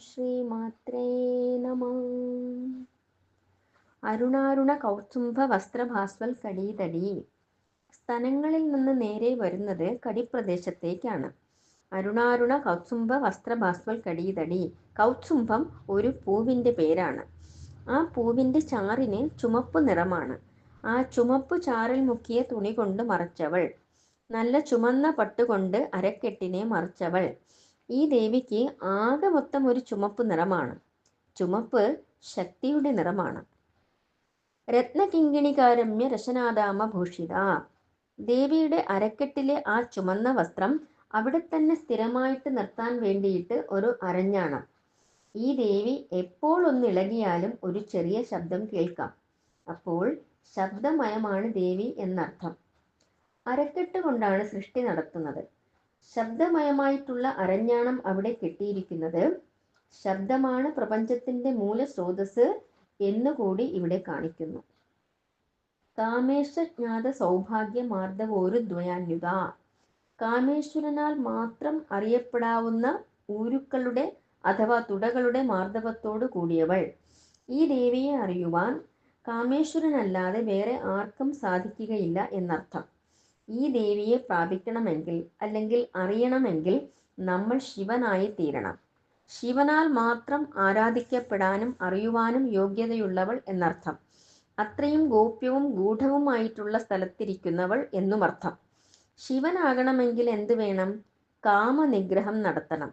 ശ്രീമാത്രേ നമഃ. അരുണാരുണ കൗസുംഭ വസ്ത്രഭാസ്വൽ കടീതടി. സ്തനങ്ങളിൽ നിന്ന് നേരെ വരുന്നത് കടിപ്രദേശത്തേക്കാണ്. അരുണാരുണ കൗസുംഭ വസ്ത്രഭാസ്വൽ കടീതടി. കൗസുംഭം ഒരു പൂവിൻ്റെ പേരാണ്. ആ പൂവിൻ്റെ ചാറിന് ചുമപ്പ് നിറമാണ്. ആ ചുമപ്പ് ചാറിൽ മുക്കിയ തുണി കൊണ്ട് മറച്ചവൾ. നല്ല ചുമന്ന പട്ടുകൊണ്ട് അരക്കെട്ടിനെ മറച്ചവൾ. ഈ ദേവിക്ക് ആകെ മൊത്തം ഒരു ചുമപ്പ് നിറമാണ്. ചുമപ്പ് ശക്തിയുടെ നിറമാണ്. രത്നകിങ്കിണികാരമ്യ രശനാദാമ ഭൂഷിത. ദേവിയുടെ അരക്കെട്ടിലെ ആ ചുമന്ന വസ്ത്രം അവിടെ തന്നെ സ്ഥിരമായിട്ട് നിർത്താൻ വേണ്ടിയിട്ട് ഒരു അരഞ്ഞാണം. ഈ ദേവി എപ്പോൾ ഒന്ന് ഇളകിയാലും ഒരു ചെറിയ ശബ്ദം കേൾക്കാം. അപ്പോൾ ശബ്ദമയമാണ് ദേവി എന്നർത്ഥം. അരക്കെട്ട് കൊണ്ടാണ് സൃഷ്ടി നടത്തുന്നത്. ശബ്ദമയമായിട്ടുള്ള അരഞ്ഞാണം അവിടെ കെട്ടിയിരിക്കുന്നത് ശബ്ദമാണ് പ്രപഞ്ചത്തിന്റെ മൂലസ്രോതസ് എന്നുകൂടി ഇവിടെ കാണിക്കുന്നു. കാമേശ്വജ്ഞാത സൗഭാഗ്യ മാർദ്ദവോരു ദ്വയാന്യുത. കാമേശ്വരനാൽ മാത്രം അറിയപ്പെടാവുന്ന ഊരുക്കളുടെ അഥവാ തുടകളുടെ മാർദ്ദവത്തോടു കൂടിയവൾ. ഈ ദേവിയെ അറിയുവാൻ കാമേശ്വരനല്ലാതെ വേറെ ആർക്കും സാധിക്കുകയില്ല എന്നർത്ഥം. ഈ ദേവിയെ പ്രാപിക്കണമെങ്കിൽ അല്ലെങ്കിൽ അറിയണമെങ്കിൽ നമ്മൾ ശിവനായി തീരണം. ശിവനാൽ മാത്രം ആരാധിക്കപ്പെടാനും അറിയുവാനും യോഗ്യതയുള്ളവൾ എന്നർത്ഥം. അത്രയും ഗോപ്യവും ഗൂഢവുമായിട്ടുള്ള സ്ഥലത്തിരിക്കുന്നവൾ എന്നുമർത്ഥം. ശിവനാകണമെങ്കിൽ എന്ത് വേണം? കാമനിഗ്രഹം നടത്തണം.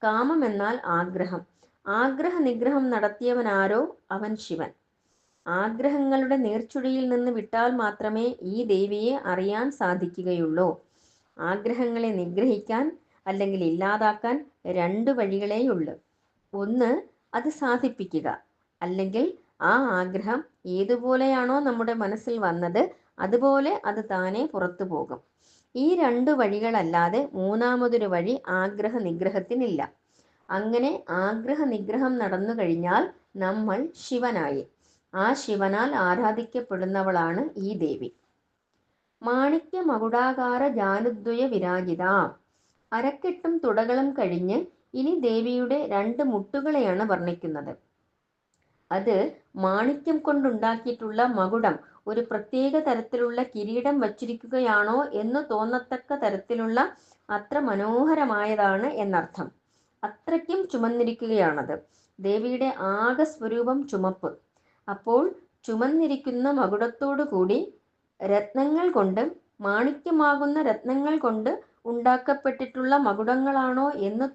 കാമം എന്നാൽ ആഗ്രഹം. ആഗ്രഹ നിഗ്രഹം നടത്തിയവനാരോ അവൻ ശിവൻ. ആഗ്രഹങ്ങളുടെ നീർച്ചുഴിയിൽ നിന്ന് വിട്ടാൽ മാത്രമേ ഈ ദേവിയെ അറിയാൻ സാധിക്കുകയുള്ളൂ. ആഗ്രഹങ്ങളെ നിഗ്രഹിക്കാൻ അല്ലെങ്കിൽ ഇല്ലാതാക്കാൻ രണ്ട് വഴികളേയുള്ളൂ. ഒന്ന്, അത് സാധിപ്പിക്കുക. അല്ലെങ്കിൽ ആ ആഗ്രഹം ഏതുപോലെയാണോ നമ്മുടെ മനസ്സിൽ വന്നത് അതുപോലെ അത് താനെ പുറത്തു പോകും. ഈ രണ്ട് വഴികളല്ലാതെ മൂന്നാമതൊരു വഴി ആഗ്രഹ നിഗ്രഹത്തിനില്ല. അങ്ങനെ ആഗ്രഹ നിഗ്രഹം നടന്നു കഴിഞ്ഞാൽ നമ്മൾ ശിവനായി. ആ ശിവനാൽ ആരാധിക്കപ്പെടുന്നവളാണ് ഈ ദേവി. മാണിക്യ മകുടാകാര ജാനുദ്വയ വിരാജിത. അരക്കെട്ടും തുടകളും കഴിഞ്ഞ് ഇനി ദേവിയുടെ രണ്ട് മുട്ടുകളെയാണ് വർണ്ണിക്കുന്നത്. അത് മാണിക്യം കൊണ്ടുണ്ടാക്കിയിട്ടുള്ള മകുടം, ഒരു പ്രത്യേക തരത്തിലുള്ള കിരീടം വച്ചിരിക്കുകയാണോ എന്ന് തോന്നത്തക്ക തരത്തിലുള്ള അത്ര മനോഹരമായതാണ് എന്നർത്ഥം. അത്രയ്ക്കും ചുമന്നിരിക്കുകയാണത്. ദേവിയുടെ ആകെ സ്വരൂപം ചുമപ്പ്. അപ്പോൾ ചുമന്നിരിക്കുന്ന മകുടത്തോടു കൂടി രത്നങ്ങൾ കൊണ്ട്, മാണിക്യമാകുന്ന രത്നങ്ങൾ കൊണ്ട് ഉണ്ടാക്കപ്പെട്ടിട്ടുള്ള മകുടങ്ങളാണോ എന്ന്